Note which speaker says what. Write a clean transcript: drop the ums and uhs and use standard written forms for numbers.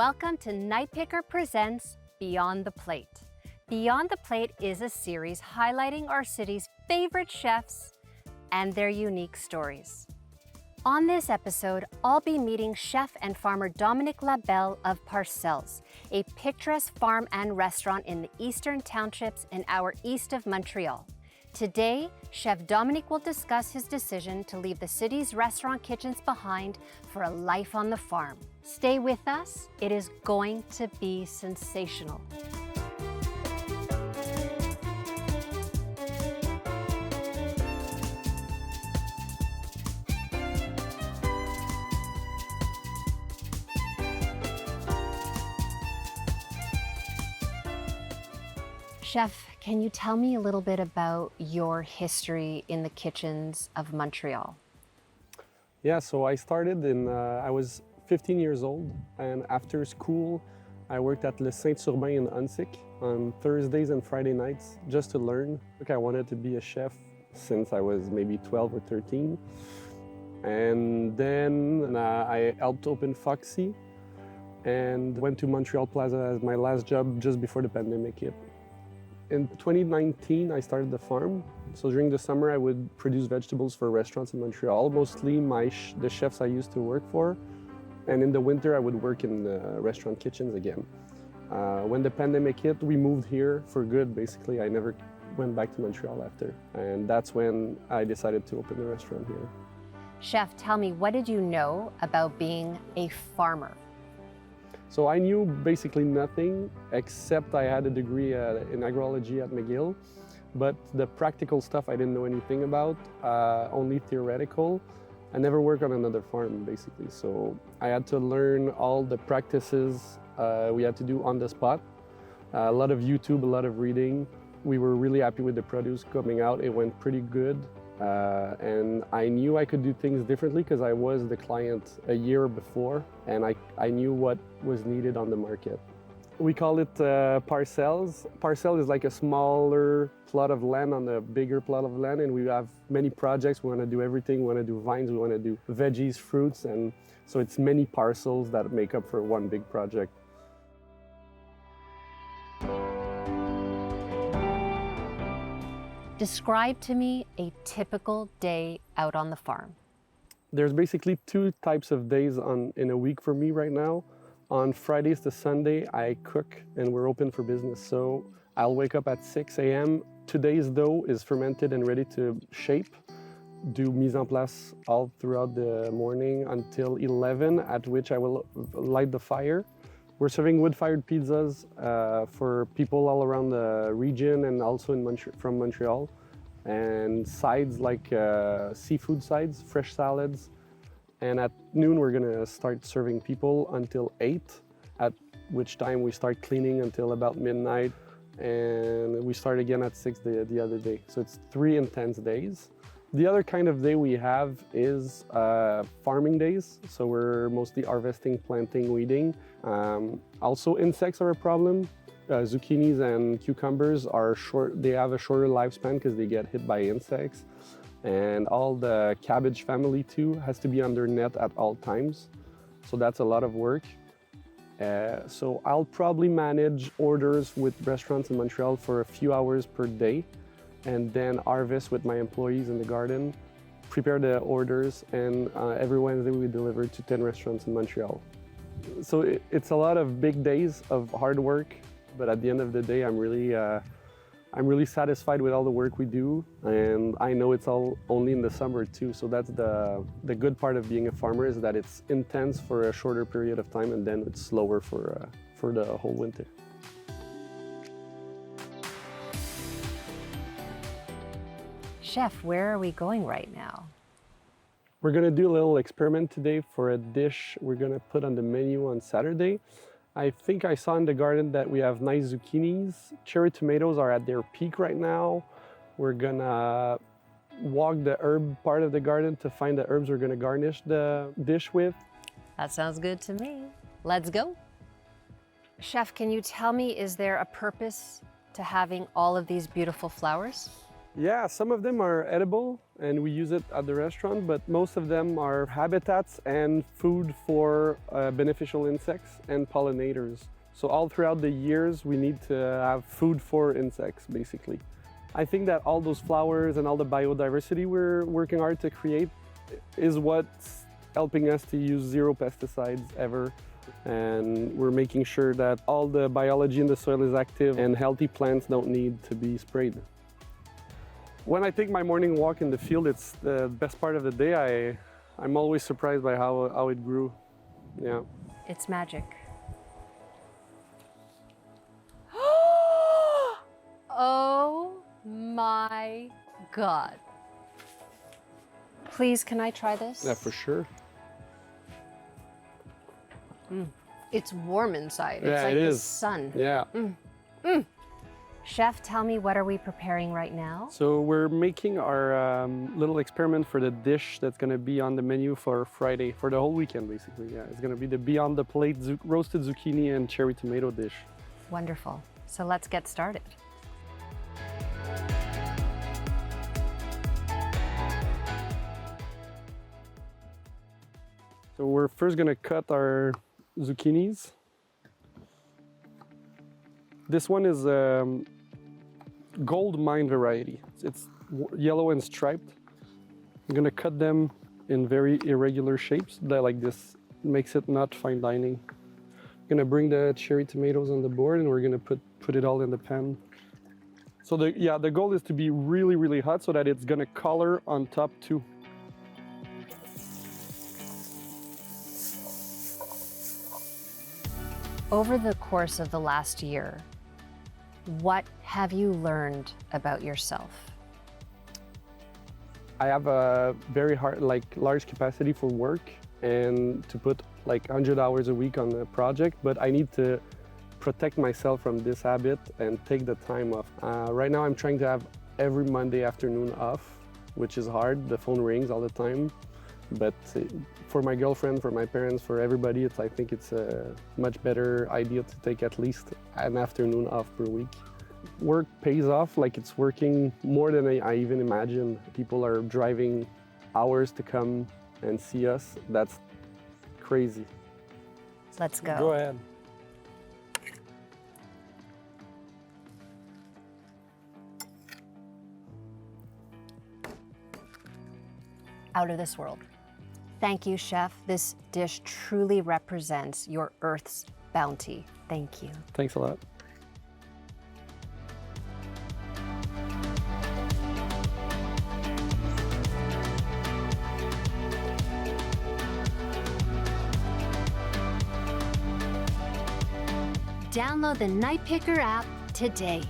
Speaker 1: Welcome to Nightpicker Presents Beyond the Plate. Beyond the Plate is a series highlighting our city's favorite chefs and their unique stories. On this episode, I'll be meeting chef and farmer Dominic Labelle of Parcelles, a picturesque farm and restaurant in the eastern townships an hour east of Montreal. Today, Chef Dominic will discuss his decision to leave the city's restaurant kitchens behind for a life on the farm. Stay with us, it is going to be sensational. Chef, can you tell me a little bit about your history in the kitchens of Montreal?
Speaker 2: Yeah, so I started I was 15 years old, and after school, I worked at Le Soiferman in Huntsic on Thursdays and Friday nights just to learn. I wanted to be a chef since I was maybe 12 or 13. And then I helped open Foxy and went to Montreal Plaza as my last job just before the pandemic hit. In 2019, I started the farm. So during the summer, I would produce vegetables for restaurants in Montreal, mostly the chefs I used to work for. And in the winter, I would work in the restaurant kitchens again. When the pandemic hit, we moved here for good, basically. I never went back to Montreal after. And that's when I decided to open the restaurant here.
Speaker 1: Chef, tell me, what did you know about being a farmer?
Speaker 2: So I knew basically nothing, except I had a degree in agrology at McGill. But the practical stuff I didn't know anything about, only theoretical. I never worked on another farm, basically. So I had to learn all the practices we had to do on the spot. A lot of YouTube, a lot of reading. We were really happy with the produce coming out. It went pretty good. And I knew I could do things differently because I was the client a year before, and I knew what was needed on the market. We call it Parcelles. Parcelle is like a smaller plot of land on a bigger plot of land, and we have many projects. We want to do everything. We want to do vines, we want to do veggies, fruits, and so it's many parcels that make up for one big project.
Speaker 1: Describe to me a typical day out on the farm.
Speaker 2: There's basically two types of days in a week for me right now. On Fridays to Sunday, I cook and we're open for business. So I'll wake up at 6 a.m. Today's dough is fermented and ready to shape. Do mise en place all throughout the morning until 11, at which I will light the fire. We're serving wood-fired pizzas for people all around the region and also from Montreal. And sides like seafood sides, fresh salads. And at noon, we're gonna start serving people until 8, at which time we start cleaning until about midnight. And we start again at 6 the other day. So it's 3 intense days. The other kind of day we have is farming days. So we're mostly harvesting, planting, weeding. Also insects are a problem. Zucchinis and cucumbers are short. They have a shorter lifespan because they get hit by insects. And all the cabbage family too has to be under net at all times. So that's a lot of work. So I'll probably manage orders with restaurants in Montreal for a few hours per day, and then harvest with my employees in the garden, prepare the orders, and every Wednesday we deliver to 10 restaurants in Montreal. So it's a lot of big days of hard work, but at the end of the day, I'm really satisfied with all the work we do, and I know it's all only in the summer too. So that's the good part of being a farmer, is that it's intense for a shorter period of time, and then it's slower for the whole winter.
Speaker 1: Chef, where are we going right now?
Speaker 2: We're gonna do a little experiment today for a dish we're gonna put on the menu on Saturday. I think I saw in the garden that we have nice zucchinis. Cherry tomatoes are at their peak right now. We're gonna walk the herb part of the garden to find the herbs we're gonna garnish the dish with.
Speaker 1: That sounds good to me. Let's go. Chef, can you tell me, is there a purpose to having all of these beautiful flowers?
Speaker 2: Yeah, some of them are edible and we use it at the restaurant, but most of them are habitats and food for beneficial insects and pollinators. So all throughout the years, we need to have food for insects, basically. I think that all those flowers and all the biodiversity we're working hard to create is what's helping us to use zero pesticides ever. And we're making sure that all the biology in the soil is active and healthy plants don't need to be sprayed. When I take my morning walk in the field, it's the best part of the day. I'm always surprised by how it grew. Yeah.
Speaker 1: It's magic. Oh my God. Please, can I try this?
Speaker 2: Yeah, for sure.
Speaker 1: It's warm inside.
Speaker 2: Yeah,
Speaker 1: it's like
Speaker 2: it
Speaker 1: the
Speaker 2: is.
Speaker 1: sun.
Speaker 2: Yeah.
Speaker 1: Chef, tell me, what are we preparing right now?
Speaker 2: So we're making our little experiment for the dish that's going to be on the menu for Friday, for the whole weekend, basically. Yeah, it's going to be the Beyond the Plate roasted zucchini and cherry tomato dish.
Speaker 1: Wonderful. So let's get started.
Speaker 2: So we're first going to cut our zucchinis. This one is gold mine variety. It's yellow and striped. I'm gonna cut them in very irregular shapes like this. Makes it not fine dining. I'm gonna bring the cherry tomatoes on the board and we're gonna put it all in the pan. So the goal is to be really, really hot so that it's gonna color on top too.
Speaker 1: Over the course of the last year, what have you learned about yourself?
Speaker 2: I have a very large capacity for work and to put like 100 hours a week on the project, but I need to protect myself from this habit and take the time off. Right now I'm trying to have every Monday afternoon off, which is hard. The phone rings all the time, but for my girlfriend, for my parents, for everybody, I think it's a much better idea to take at least an afternoon off per week. Work pays off, like it's working more than I even imagined. People are driving hours to come and see us. That's crazy.
Speaker 1: Let's go.
Speaker 2: Go ahead.
Speaker 1: Out of this world. Thank you, Chef. This dish truly represents your Earth's bounty. Thank you.
Speaker 2: Thanks a lot.
Speaker 1: Download the Night Picker app today.